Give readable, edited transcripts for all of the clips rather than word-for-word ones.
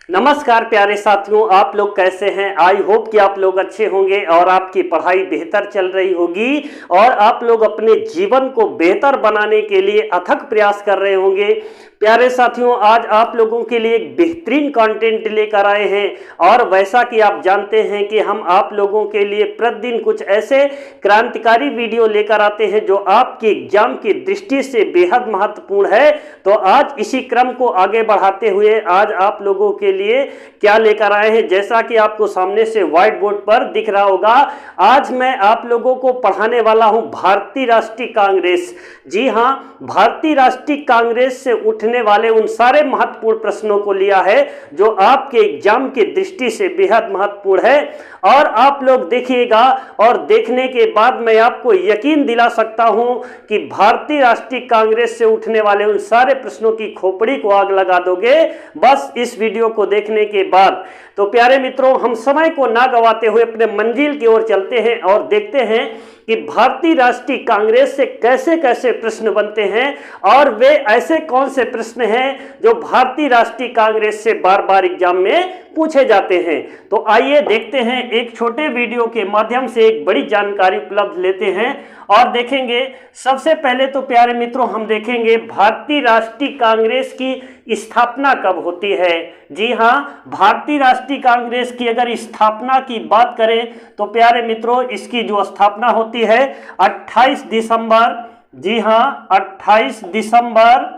नमस्कार प्यारे साथियों, आप लोग कैसे हैं। आई होप कि आप लोग अच्छे होंगे और आपकी पढ़ाई बेहतर चल रही होगी और आप लोग अपने जीवन को बेहतर बनाने के लिए अथक प्रयास कर रहे होंगे। प्यारे साथियों, आज आप लोगों के लिए एक बेहतरीन कंटेंट लेकर आए हैं और वैसा कि आप जानते हैं कि हम आप लोगों के लिए प्रतिदिन कुछ ऐसे क्रांतिकारी वीडियो लेकर आते हैं जो आपके एग्जाम की दृष्टि से बेहद महत्वपूर्ण है। तो आज इसी क्रम को आगे बढ़ाते हुए आज आप लोगों के लिए क्या लेकर आए हैं, जैसा कि आपको सामने से व्हाइट बोर्ड पर दिख रहा होगा। आज मैं आप लोगों को पढ़ाने वाला हूं भारतीय राष्ट्रीय कांग्रेस। जी हां, भारतीय राष्ट्रीय कांग्रेस से उठने वाले उन सारे महत्वपूर्ण प्रश्नों को लिया है जो आपके एग्जाम की दृष्टि से बेहद महत्वपूर्ण है। और आप लोग देखिएगा और देखने के बाद मैं आपको यकीन दिला सकता हूं कि भारतीय राष्ट्रीय कांग्रेस से उठने वाले उन सारे प्रश्नों की खोपड़ी को आग लगा दोगे बस इस वीडियो को देखने के बाद। तो प्यारे मित्रों, हम समय को ना गवाते हुए अपने मंजिल की ओर चलते हैं और देखते हैं कि भारतीय राष्ट्रीय कांग्रेस से कैसे कैसे प्रश्न बनते हैं और वे ऐसे कौन से प्रश्न हैं जो भारतीय राष्ट्रीय कांग्रेस से बार बार एग्जाम में पूछे जाते हैं। तो आइए देखते हैं, एक छोटे वीडियो के माध्यम से एक बड़ी जानकारी उपलब्ध लेते हैं और देखेंगे। सबसे पहले तो प्यारे मित्रों हम देखेंगे भारतीय राष्ट्रीय कांग्रेस की स्थापना कब होती है। जी हाँ, भारतीय राष्ट्रीय कांग्रेस की अगर स्थापना की बात करें तो प्यारे मित्रों इसकी जो स्थापना होती है 28 दिसंबर, जी हाँ 28 दिसंबर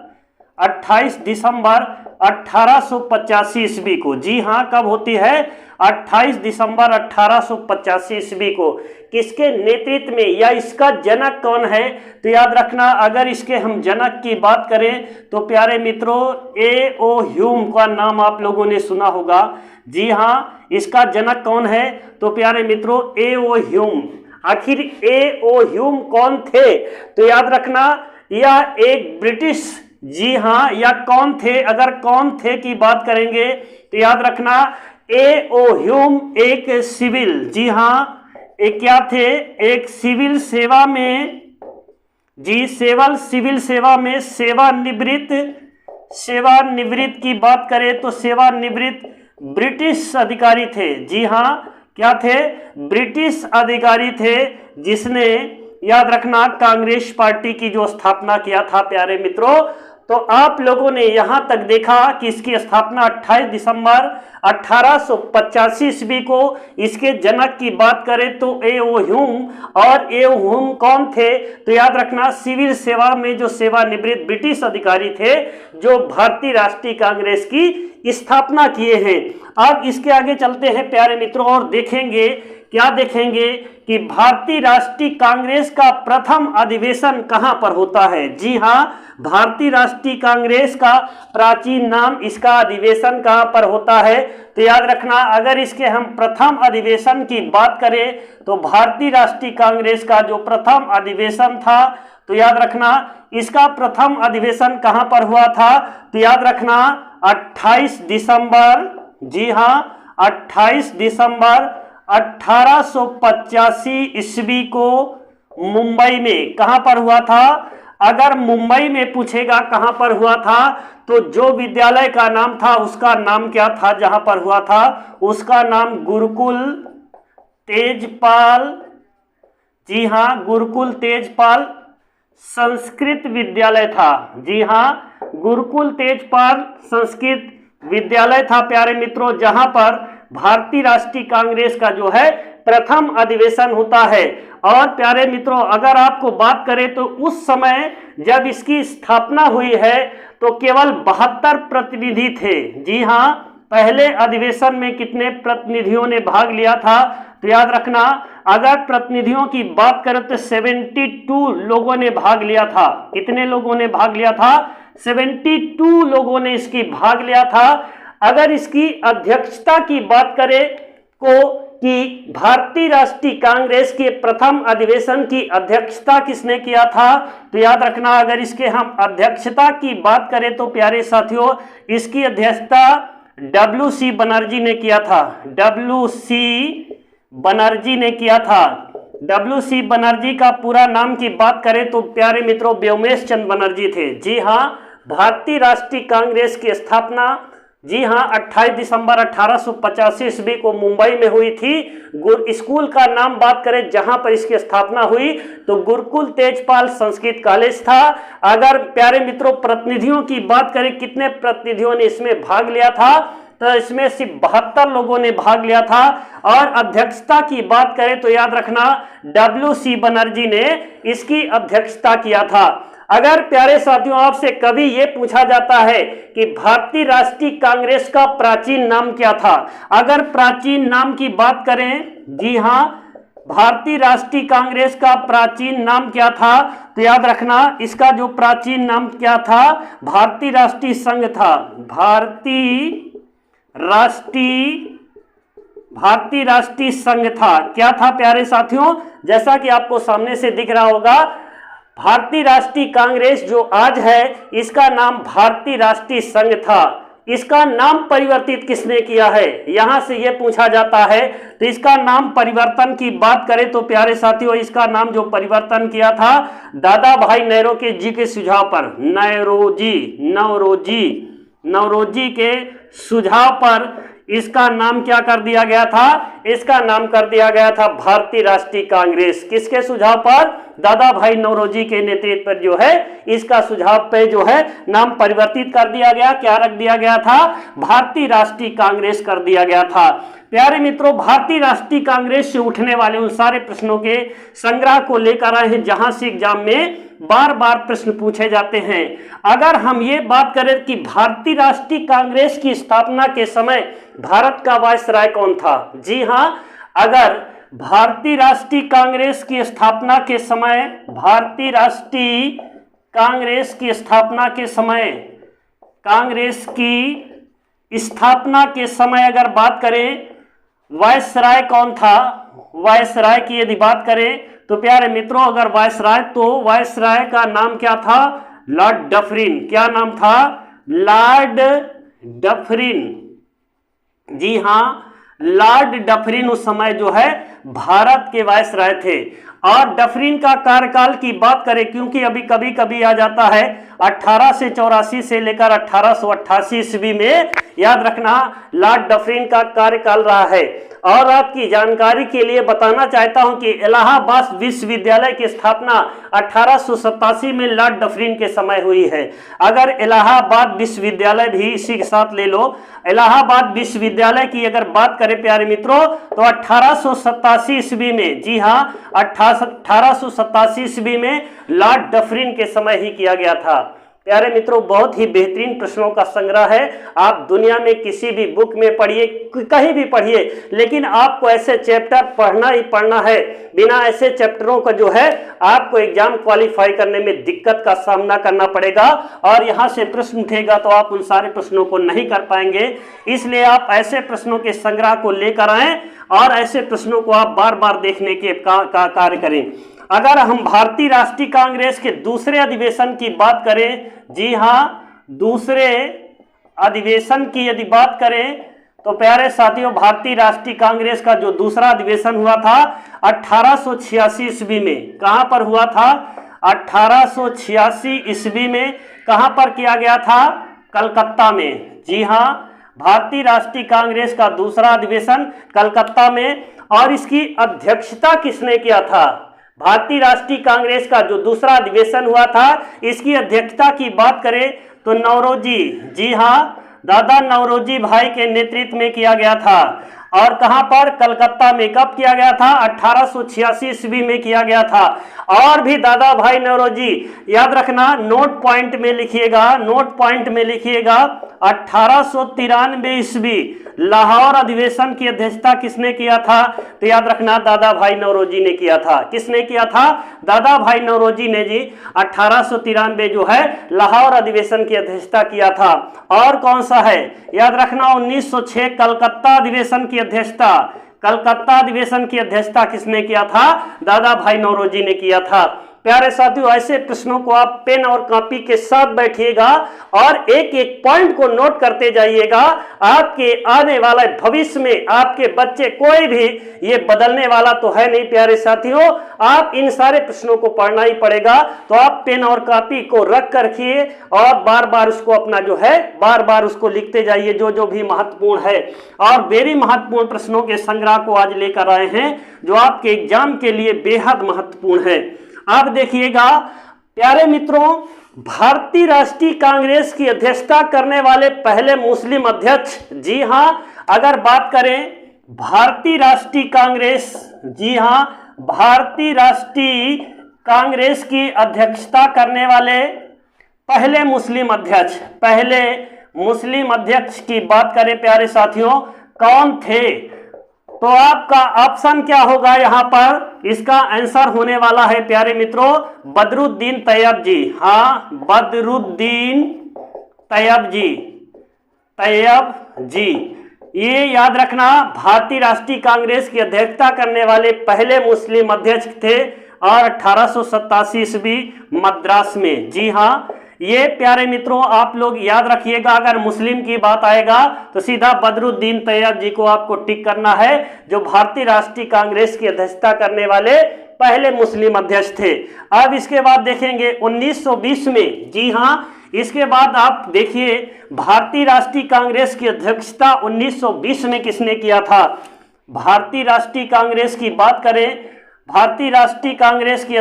1885 ईस्वी को। जी हाँ, कब होती है? 28 दिसंबर 1885 ईस्वी को। किसके नेतृत्व में या इसका जनक कौन है? तो याद रखना, अगर इसके हम जनक की बात करें तो प्यारे मित्रों A.O. ह्यूम का नाम आप लोगों ने सुना होगा। जी हाँ, इसका जनक कौन है? तो प्यारे मित्रों A.O. ह्यूम। आखिर A.O. ह्यूम कौन थे? तो याद रखना यह एक ब्रिटिश, जी हाँ, या कौन थे, अगर कौन थे की बात करेंगे तो याद रखना A.O. ह्यूम एक सिविल, जी हाँ एक क्या थे, एक सिविल सेवा में, जी सिविल सेवा में सेवानिवृत्त की बात करें तो सेवानिवृत्त ब्रिटिश अधिकारी थे। जी हाँ, क्या थे? ब्रिटिश अधिकारी थे जिसने याद रखना कांग्रेस पार्टी की जो स्थापना किया था। प्यारे मित्रों, तो आप लोगों ने यहां तक देखा कि इसकी स्थापना 28 दिसंबर 1885 ईस्वी को। इसके जनक की बात करें तो A.O. ह्यूम। और A.O. ह्यूम कौन थे? तो याद रखना सिविल सेवा में जो सेवानिवृत्त ब्रिटिश अधिकारी थे जो भारतीय राष्ट्रीय कांग्रेस की स्थापना किए हैं। अब इसके आगे चलते हैं प्यारे मित्रों और देखेंगे, क्या देखेंगे कि भारतीय राष्ट्रीय कांग्रेस का प्रथम अधिवेशन कहां पर होता है। जी हां, भारतीय राष्ट्रीय कांग्रेस का प्राचीन नाम, इसका अधिवेशन कहां पर होता है? तो याद रखना, अगर इसके हम प्रथम अधिवेशन की बात करें तो भारतीय राष्ट्रीय कांग्रेस का जो प्रथम अधिवेशन था तो याद रखना इसका प्रथम अधिवेशन कहां पर हुआ था? तो याद रखना 28 दिसंबर, जी हाँ 28 दिसंबर 1885 ईस्वी को मुंबई में। कहां पर हुआ था? अगर मुंबई में पूछेगा कहां पर हुआ था तो जो विद्यालय का नाम था उसका नाम क्या था जहां पर हुआ था? उसका नाम गुरुकुल तेजपाल, जी हां गुरुकुल तेजपाल संस्कृत विद्यालय था। जी हां, गुरुकुल तेजपाल संस्कृत विद्यालय था प्यारे मित्रों, जहां पर भारतीय राष्ट्रीय कांग्रेस का जो है प्रथम अधिवेशन होता है। और प्यारे मित्रों अगर आपको बात करें तो उस समय जब इसकी स्थापना हुई है तो केवल 72 प्रतिनिधि थे। जी हाँ, पहले अधिवेशन में कितने प्रतिनिधियों ने भाग लिया था? तो याद रखना अगर प्रतिनिधियों की बात करें तो 72 लोगों ने भाग लिया था। कितने लोगों ने भाग लिया था? 72 लोगों ने इसकी भाग लिया था। अगर इसकी अध्यक्षता की बात करें कि भारतीय राष्ट्रीय कांग्रेस के प्रथम अधिवेशन की अध्यक्षता किसने किया था? तो याद रखना अगर इसके हम अध्यक्षता की बात करें तो प्यारे साथियों इसकी अध्यक्षता W.C. बनर्जी ने किया था। W.C. बनर्जी ने किया था। W.C. बनर्जी का पूरा नाम की बात करें तो प्यारे मित्रों व्योमेश चंद्र बनर्जी थे। जी हाँ, भारतीय राष्ट्रीय कांग्रेस की स्थापना जी हाँ, 28 दिसंबर 1885 ईस्वी को मुंबई में हुई थी। स्कूल का नाम बात करें जहां पर इसकी स्थापना हुई तो गुरुकुल तेजपाल संस्कृत कॉलेज था। अगर प्यारे मित्रों प्रतिनिधियों की बात करें, कितने प्रतिनिधियों ने इसमें भाग लिया था, तो इसमें सिर्फ 72 लोगों ने भाग लिया था। और अध्यक्षता की बात करें तो याद रखना WC बनर्जी ने इसकी अध्यक्षता किया था। अगर प्यारे साथियों आपसे कभी यह पूछा जाता है कि भारतीय राष्ट्रीय कांग्रेस का प्राचीन नाम क्या था, अगर प्राचीन नाम की बात करें, जी हां, भारतीय राष्ट्रीय कांग्रेस का प्राचीन नाम क्या था, तो याद रखना इसका जो प्राचीन नाम क्या था, भारतीय राष्ट्रीय संघ था। भारतीय राष्ट्रीय संघ था। क्या था प्यारे साथियों, जैसा कि आपको सामने से दिख रहा होगा, भारतीय राष्ट्रीय कांग्रेस जो आज है इसका नाम भारतीय राष्ट्रीय संघ था। इसका नाम परिवर्तित किसने किया है, यहां से यह पूछा जाता है। तो इसका नाम परिवर्तन की बात करें तो प्यारे साथियों इसका नाम जो परिवर्तन किया था दादा भाई नौरोजी जी के सुझाव पर, नौरोजी के सुझाव पर इसका नाम क्या कर दिया गया था, इसका नाम कर दिया गया था भारतीय राष्ट्रीय कांग्रेस। किसके सुझाव पर, दादा भाई नौरोजी के नेतृत्व पर जो है इसका सुझाव पे जो है नाम परिवर्तित कर दिया गया। क्या रख दिया गया था, भारतीय राष्ट्रीय कांग्रेस कर दिया गया था। प्यारे मित्रों भारतीय राष्ट्रीय कांग्रेस से उठने वाले उन सारे प्रश्नों के संग्रह को लेकर आए हैं जहां से एग्जाम में बार बार प्रश्न पूछे जाते हैं। अगर हम ये बात करें कि भारतीय राष्ट्रीय कांग्रेस की स्थापना के समय भारत का वायसराय कौन था, जी हां, अगर भारतीय राष्ट्रीय कांग्रेस की स्थापना के समय, भारतीय राष्ट्रीय कांग्रेस की स्थापना के समय, कांग्रेस की स्थापना के समय अगर बात करें वायसराय कौन था, वायसराय की यदि बात करें तो प्यारे मित्रों अगर वायसराय, तो वायसराय का नाम क्या था, लॉर्ड डफरिन। क्या नाम था, लॉर्ड डफरिन। जी हां, लॉर्ड डफरिन उस समय जो है भारत के वायसराय थे। और डफरिन का कार्यकाल की बात करें, क्योंकि अभी कभी कभी आ जाता है 1884 से लेकर 1888 ईस्वी में, याद रखना लॉर्ड डफरिन का कार्यकाल रहा है। और आपकी जानकारी के लिए बताना चाहता हूं कि इलाहाबाद विश्वविद्यालय की स्थापना 1887 में लॉर्ड डफरिन के समय हुई है। अगर इलाहाबाद विश्वविद्यालय भी इसी के साथ ले लो, इलाहाबाद विश्वविद्यालय की अगर बात करें प्यारे मित्रों तो 1887 ईस्वी में, जी हां, 1887 ईस्वी में लॉर्ड डफरिन के समय ही किया गया था। प्यारे मित्रों बहुत ही बेहतरीन प्रश्नों का संग्रह है। आप दुनिया में किसी भी बुक में पढ़िए, कहीं भी पढ़िए, लेकिन आपको ऐसे चैप्टर पढ़ना ही पढ़ना है। बिना ऐसे चैप्टरों का जो है आपको एग्जाम क्वालिफाई करने में दिक्कत का सामना करना पड़ेगा और यहां से प्रश्न उठेगा तो आप उन सारे प्रश्नों को नहीं कर पाएंगे। इसलिए आप ऐसे प्रश्नों के संग्रह को लेकर आएं और ऐसे प्रश्नों को आप बार बार देखने के कार्य करें। अगर हम भारतीय राष्ट्रीय कांग्रेस के दूसरे अधिवेशन की बात करें, जी हां, दूसरे अधिवेशन की यदि बात करें तो प्यारे साथियों भारतीय राष्ट्रीय कांग्रेस का जो दूसरा अधिवेशन हुआ था 1886 ईस्वी में। कहां पर हुआ था, 1886 ईस्वी में कहां पर किया गया था, कलकत्ता में। जी हां, भारतीय राष्ट्रीय कांग्रेस का दूसरा अधिवेशन कलकत्ता में। और इसकी अध्यक्षता किसने किया था, भारतीय राष्ट्रीय कांग्रेस का जो दूसरा अधिवेशन हुआ था इसकी अध्यक्षता की बात करें तो नौरोजी, जी हां, दादा नौरोजी भाई के नेतृत्व में किया गया था। और कहां पर, कलकत्ता में। कब किया गया था, 1886 ईस्वी में किया गया था। और भी दादा भाई नौरोजी, याद रखना नोट पॉइंट में लिखिएगा, नोट पॉइंट में लिखिएगा 1893 ईस्वी लाहौर अधिवेशन की अध्यक्षता किसने किया था, तो याद रखना दादा भाई नौरोजी ने किया था। किसने किया था, दादा भाई नौरोजी ने जी 1893 जो है लाहौर अधिवेशन की अध्यक्षता किया था। और कौन सा है, याद रखना 1906 कलकत्ता अधिवेशन की अध्यक्षता, कलकत्ता अधिवेशन की अध्यक्षता किसने किया था, दादा भाई नौरोजी ने किया था। प्यारे साथियों ऐसे प्रश्नों को आप पेन और कॉपी के साथ बैठिएगा और एक एक पॉइंट को नोट करते जाइएगा। आपके आने वाले भविष्य में आपके बच्चे कोई भी ये बदलने वाला तो है नहीं प्यारे साथियों। आप इन सारे प्रश्नों को पढ़ना ही पड़ेगा। तो आप पेन और कॉपी को रख कर रखिए और बार बार उसको अपना जो है बार बार उसको लिखते जाइए जो जो भी महत्वपूर्ण है। और वेरी महत्वपूर्ण प्रश्नों के संग्रह को आज लेकर आए हैं जो आपके एग्जाम के लिए बेहद महत्वपूर्ण है। आप देखिएगा प्यारे मित्रों, भारतीय राष्ट्रीय कांग्रेस की अध्यक्षता करने वाले पहले मुस्लिम अध्यक्ष, जी हां, अगर बात करें भारतीय राष्ट्रीय कांग्रेस, जी हां, भारतीय राष्ट्रीय कांग्रेस की अध्यक्षता करने वाले पहले मुस्लिम अध्यक्ष की बात करें प्यारे साथियों, कौन थे? तो आपका ऑप्शन क्या होगा यहां पर? इसका आंसर होने वाला है प्यारे मित्रों बदरुद्दीन तैयब जी। हाँ, बदरुद्दीन तैयब जी। ये याद रखना, भारतीय राष्ट्रीय कांग्रेस की अध्यक्षता करने वाले पहले मुस्लिम अध्यक्ष थे और 1887 ईस्वी मद्रास में। जी हाँ, ये प्यारे मित्रों आप लोग याद रखिएगा। अगर मुस्लिम की बात आएगा तो सीधा बदरुद्दीन तैयब जी को आपको टिक करना है, जो भारतीय राष्ट्रीय कांग्रेस की अध्यक्षता करने वाले पहले मुस्लिम अध्यक्ष थे। अब इसके बाद देखेंगे 1920 में, जी हाँ, इसके बाद आप देखिए भारतीय राष्ट्रीय कांग्रेस की अध्यक्षता 1920 में किसने किया था? भारतीय राष्ट्रीय कांग्रेस की बात करें, भारतीय राष्ट्रीय कांग्रेस की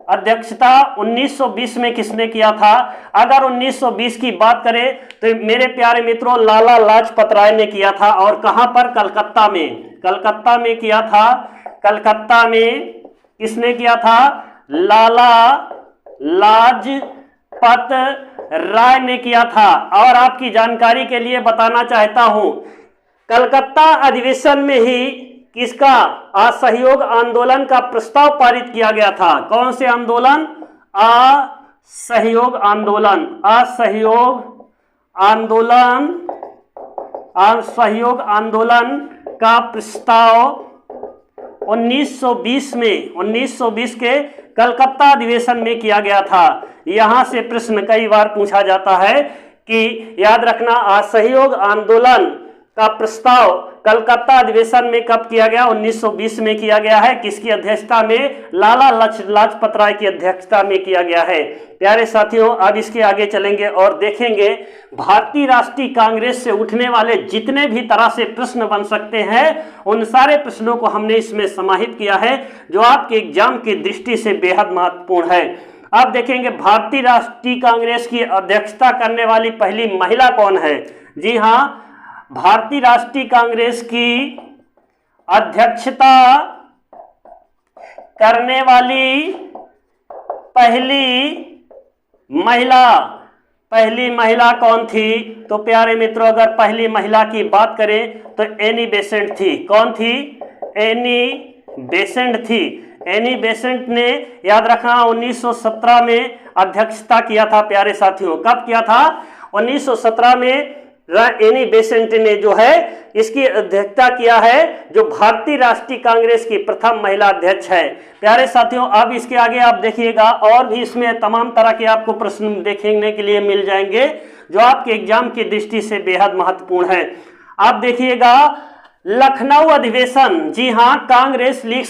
अध्यक्षता 1920 में किसने किया था? अगर 1920 की बात करें तो मेरे प्यारे मित्रों लाला लाजपत राय ने किया था। और कहां पर? कलकत्ता में किया था। कलकत्ता में किसने किया था? लाला लाजपत राय ने किया था। और आपकी जानकारी के लिए बताना चाहता हूं, कलकत्ता अधिवेशन में ही किसका असहयोग आंदोलन का प्रस्ताव पारित किया गया था? कौन से आंदोलन? असहयोग आंदोलन का प्रस्ताव 1920 के कलकत्ता अधिवेशन में किया गया था। यहां से प्रश्न कई बार पूछा जाता है कि याद रखना, असहयोग आंदोलन का प्रस्ताव कलकत्ता अधिवेशन में कब किया गया? 1920 में किया गया है। किसकी अध्यक्षता में? लाला लाजपत राय की अध्यक्षता में किया गया है। प्यारे साथियों, अब इसके आगे चलेंगे और देखेंगे भारतीय राष्ट्रीय कांग्रेस से उठने वाले जितने भी तरह से प्रश्न बन सकते हैं उन सारे प्रश्नों को हमने इसमें समाहित किया है जो आपके एग्जाम की दृष्टि से बेहद महत्वपूर्ण है। अब देखेंगे भारतीय राष्ट्रीय कांग्रेस की अध्यक्षता करने वाली पहली महिला कौन है? जी हाँ, भारतीय राष्ट्रीय कांग्रेस की अध्यक्षता करने वाली पहली महिला कौन थी? तो प्यारे मित्रों अगर पहली महिला की बात करें तो एनी बेसेंट थी। कौन थी? एनी बेसेंट थी। एनी बेसेंट ने याद रखना 1917 में अध्यक्षता किया था प्यारे साथियों। कब किया था? 1917 में एनी बेसेंट ने जो है इसकी अध्यक्षता किया है, जो भारतीय राष्ट्रीय कांग्रेस की प्रथम महिला अध्यक्ष है। प्यारे साथियों, अब इसके आगे आप देखिएगा और भी इसमें तमाम तरह के आपको प्रश्न देखने के लिए मिल जाएंगे जो आपके एग्जाम की दृष्टि से बेहद महत्वपूर्ण है। आप देखिएगा लखनऊ अधिवेशन, जी हाँ, कांग्रेस लीग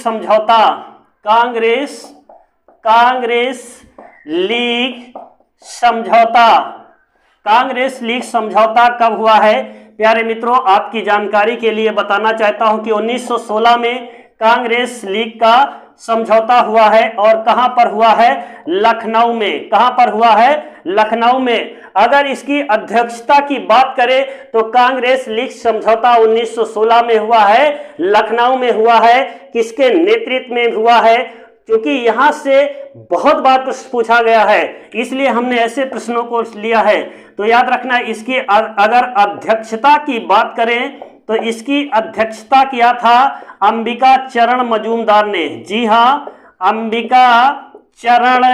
समझौता कब हुआ है? प्यारे मित्रों आपकी जानकारी के लिए बताना चाहता हूं कि 1916 में कांग्रेस लीग का समझौता हुआ है। और कहां पर हुआ है? लखनऊ में। कहां पर हुआ है? लखनऊ में। अगर इसकी अध्यक्षता की बात करें तो कांग्रेस लीग समझौता 1916 में हुआ है, लखनऊ में हुआ है। किसके नेतृत्व में हुआ है? क्योंकि यहां से बहुत बार प्रश्न पूछा गया है इसलिए हमने ऐसे प्रश्नों को लिया है। तो याद रखना, इसकी अगर अध्यक्षता की बात करें तो इसकी अध्यक्षता किया था अंबिका चरण मजूमदार ने। जी हाँ, अंबिका चरण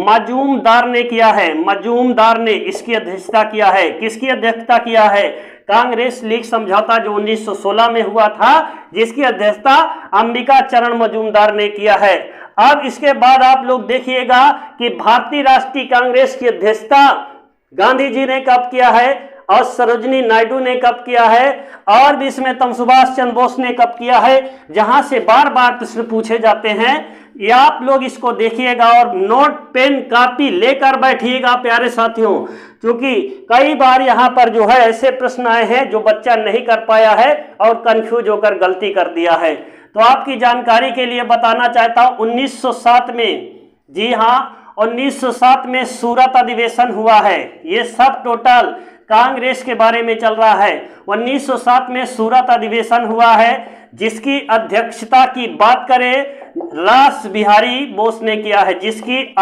मजूमदार ने किया है। मजूमदार ने इसकी अध्यक्षता किया है। किसकी अध्यक्षता किया है? कांग्रेस लीग समझौता जो 1916 में हुआ था, जिसकी अध्यक्षता अंबिका चरण मजूमदार ने किया है। अब इसके बाद आप लोग देखिएगा कि भारतीय राष्ट्रीय कांग्रेस की अध्यक्षता गांधी जी ने कब किया है और सरोजिनी नायडू ने कब किया है, और भी इसमें सुभाष चंद्र बोस ने कब किया है, जहां से बार बार प्रश्न पूछे जाते हैं। या आप लोग इसको देखिएगा और नोट पेन कॉपी लेकर बैठिएगा प्यारे साथियों, क्योंकि कई बार यहां पर जो है ऐसे प्रश्न आए हैं जो बच्चा नहीं कर पाया है और कंफ्यूज होकर गलती कर दिया है। तो आपकी जानकारी के लिए बताना चाहता हूं 1907 में, जी हाँ 1907 में सूरत अधिवेशन हुआ है। ये सब टोटल कांग्रेस के बारे में चल रहा है। 1907 में सूरत अधिवेशन हुआ है, जिसकी अध्यक्षता की बात करें रास बिहारी बोस ने किया है। जिसकी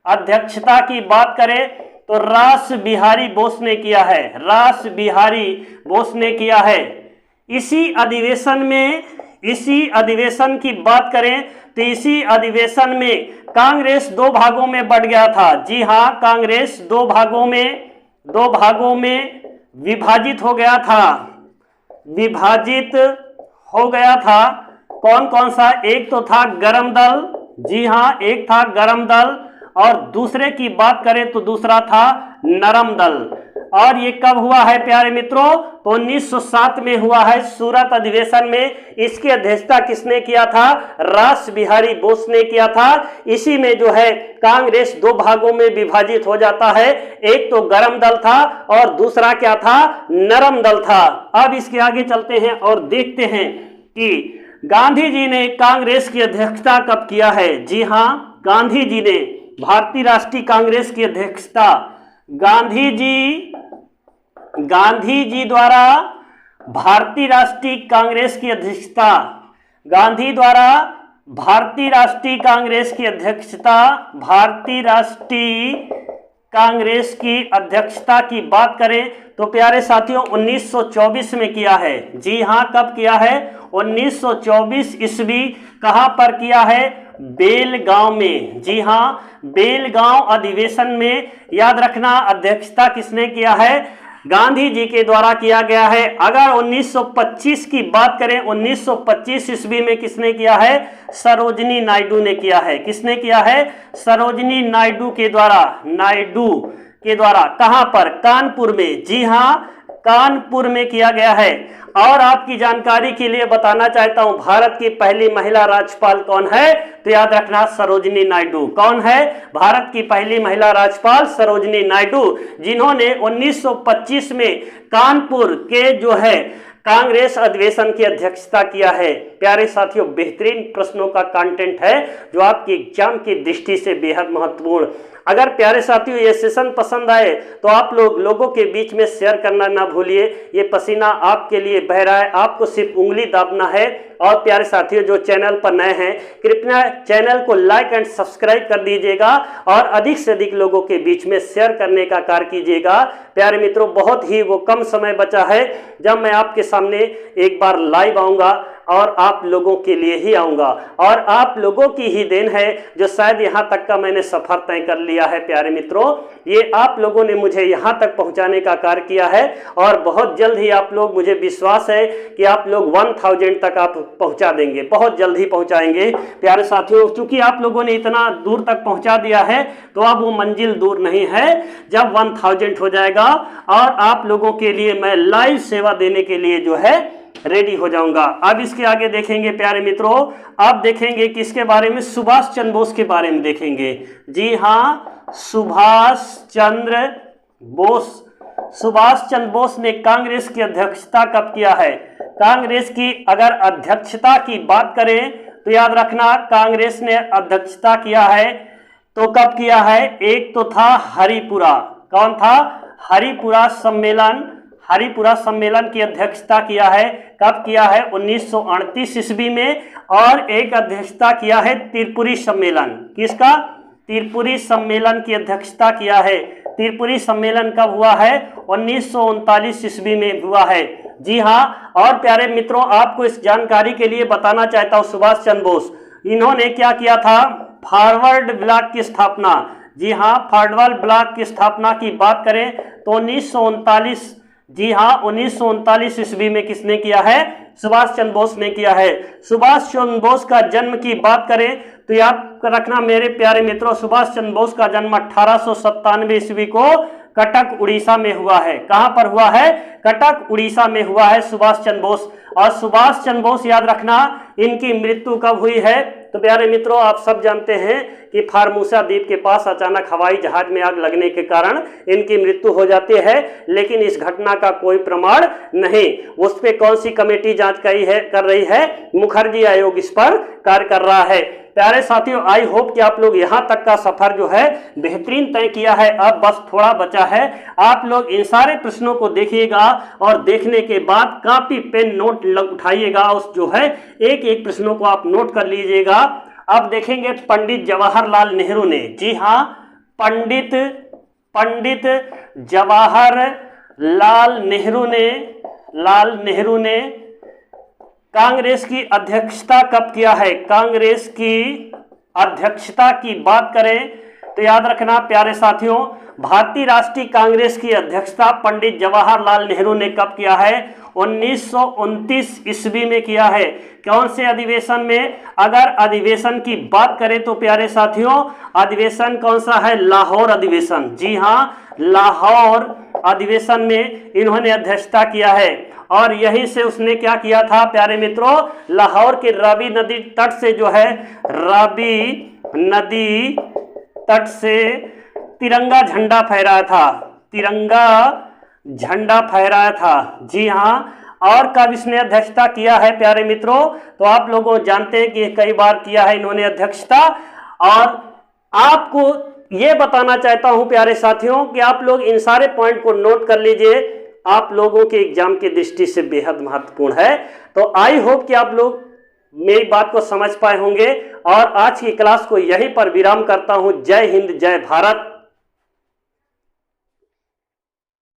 अध्यक्षता की बात करें तो रास बिहारी बोस ने किया है, रास बिहारी बोस ने किया है। इसी अधिवेशन की बात करें तो इसी अधिवेशन में कांग्रेस दो भागों में बट गया था। जी हाँ, कांग्रेस दो भागों में विभाजित हो गया था। कौन कौन सा? एक तो था गरम दल, जी हाँ एक था गरम दल, और दूसरे की बात करें तो दूसरा था नरम दल। और ये कब हुआ है प्यारे मित्रों? तो 1907 में हुआ है सूरत अधिवेशन में। इसकी अध्यक्षता किसने किया था? रास बिहारी बोस ने किया था। इसी में जो है कांग्रेस दो भागों में विभाजित हो जाता है, एक तो गरम दल था और दूसरा क्या था? नरम दल था। अब इसके आगे चलते हैं और देखते हैं कि गांधी जी ने कांग्रेस की अध्यक्षता कब किया है। जी हाँ, गांधी जी ने भारतीय राष्ट्रीय कांग्रेस की अध्यक्षता गांधी जी द्वारा भारतीय राष्ट्रीय कांग्रेस की अध्यक्षता, गांधी द्वारा भारतीय राष्ट्रीय कांग्रेस की अध्यक्षता, भारतीय राष्ट्रीय कांग्रेस की अध्यक्षता की बात करें तो प्यारे साथियों 1924 में किया है। जी हाँ, कब किया है? 1924 ईस्वी। कहां पर किया है? बेलगांव में। जी हाँ, बेलगांव अधिवेशन में। याद रखना अध्यक्षता किसने किया है? गांधी जी के द्वारा किया गया है। अगर 1925 की बात करें, 1925 ईस्वी में किसने किया है? सरोजिनी नायडू ने किया है। किसने किया है? सरोजिनी नायडू के द्वारा। कहां पर? कानपुर में। जी हाँ, कानपुर में किया गया है। और आपकी जानकारी के लिए बताना चाहता हूं भारत की पहली महिला राज्यपाल कौन है? तो याद रखना सरोजिनी नायडू। कौन है? भारत की पहली महिला राज्यपाल सरोजिनी नायडू, जिन्होंने 1925 में कानपुर के जो है कांग्रेस अधिवेशन की अध्यक्षता किया है। प्यारे साथियों, बेहतरीन प्रश्नों का कंटेंट है जो आपके एग्जाम की दृष्टि से बेहद महत्वपूर्ण। अगर प्यारे साथियों ये सेशन पसंद आए तो आप लोगों के बीच में शेयर करना ना भूलिए। ये पसीना आपके लिए बह रहा है, आपको सिर्फ उंगली दाबना है। और प्यारे साथियों जो चैनल पर नए हैं, कृपया चैनल को लाइक एंड सब्सक्राइब कर दीजिएगा और अधिक से अधिक लोगों के बीच में शेयर करने का कार्य कीजिएगा। प्यारे मित्रों, बहुत ही वो कम समय बचा है जब मैं आपके सामने एक बार लाइव आऊँगा और आप लोगों के लिए ही आऊँगा, और आप लोगों की ही देन है जो शायद यहाँ तक का मैंने सफ़र तय कर लिया है। प्यारे मित्रों, ये आप लोगों ने मुझे यहाँ तक पहुँचाने का कार्य किया है, और बहुत जल्द ही आप लोग, मुझे विश्वास है कि आप लोग 1000 तक आप पहुँचा देंगे, बहुत जल्द ही पहुँचाएंगे। प्यारे साथियों, चूँकि आप लोगों ने इतना दूर तक पहुँचा दिया है तो अब वो मंजिल दूर नहीं है। जब 1000 हो जाएगा और आप लोगों के लिए मैं लाइव सेवा देने के लिए जो है रेडी हो जाऊंगा। अब इसके आगे देखेंगे प्यारे मित्रों, अब देखेंगे किसके बारे में? सुभाष चंद्र बोस के बारे में देखेंगे। जी हाँ, सुभाष चंद्र बोस ने कांग्रेस की अध्यक्षता कब किया है? कांग्रेस की अगर अध्यक्षता की बात करें तो याद रखना कांग्रेस ने अध्यक्षता किया है तो कब किया है? एक तो था हरिपुरा। कौन था? हरिपुरा सम्मेलन की अध्यक्षता किया है। कब किया है? 1938 ईस्वी में। और एक अध्यक्षता किया है त्रिपुरी सम्मेलन। किसका? त्रिपुरी सम्मेलन की अध्यक्षता किया है। त्रिपुरी सम्मेलन कब हुआ है? 1939 ईस्वी में हुआ है। जी हाँ, और प्यारे मित्रों, आपको इस जानकारी के लिए बताना चाहता हूँ, सुभाष चंद्र बोस इन्होंने क्या किया था? फॉरवर्ड ब्लॉक की स्थापना। जी हाँ, फॉरवर्ड ब्लॉक की स्थापना की बात करें तो 1939 जी हाँ, 1939 ईस्वी में किसने किया है? सुभाष चंद्र बोस ने किया है। सुभाष चंद्र बोस का जन्म की बात करें तो याद रखना मेरे प्यारे मित्रों, सुभाष चंद्र बोस का जन्म 1897 ईस्वी को कटक उड़ीसा में हुआ है। कहां पर हुआ है? कटक उड़ीसा में हुआ है सुभाष चंद्र बोस। और सुभाष चंद्र बोस याद रखना, इनकी मृत्यु कब हुई है? तो प्यारे मित्रों, आप सब जानते हैं कि फार्मूसा द्वीप के पास अचानक हवाई जहाज में आग लगने के कारण इनकी मृत्यु हो जाती है, लेकिन इस घटना का कोई प्रमाण नहीं। उस पे कौन सी कमेटी जांच कर रही है? मुखर्जी आयोग इस पर कार्य कर रहा है। प्यारे साथियों, आई होप कि आप लोग यहां तक का सफर जो है बेहतरीन तय किया है। अब बस थोड़ा बचा है। आप लोग इन सारे प्रश्नों को देखिएगा और देखने के बाद कॉपी पेन नोट उठाइएगा, उस जो है एक एक प्रश्नों को आप नोट कर लीजिएगा। अब देखेंगे पंडित जवाहरलाल नेहरू ने, जी हाँ, पंडित जवाहरलाल नेहरू ने कांग्रेस की अध्यक्षता कब किया है? कांग्रेस की अध्यक्षता की बात करें तो याद रखना प्यारे साथियों, भारतीय राष्ट्रीय कांग्रेस की अध्यक्षता पंडित जवाहरलाल नेहरू ने कब किया है? 1929 ईस्वी में किया है। कौन से अधिवेशन में? अगर अधिवेशन की बात करें तो प्यारे साथियों, अधिवेशन कौन सा है? लाहौर अधिवेशन। जी हाँ, लाहौर अधिवेशन में इन्होंने अध्यक्षता किया है। और यहीं से उसने क्या किया था प्यारे मित्रों? लाहौर के रावी नदी तट से जो है, रावी नदी तट से तिरंगा झंडा फहराया था। जी हाँ, और कब इसने अध्यक्षता किया है प्यारे मित्रों? तो आप लोगों जानते हैं कि कई बार किया है इन्होंने अध्यक्षता। और आपको ये बताना चाहता हूं प्यारे साथियों कि आप लोग इन सारे पॉइंट को नोट कर लीजिए, आप लोगों के एग्जाम की दृष्टि से बेहद महत्वपूर्ण है। तो आई होप कि आप लोग मेरी बात को समझ पाए होंगे। और आज की क्लास को यहीं पर विराम करता हूं। जय हिंद, जय भारत।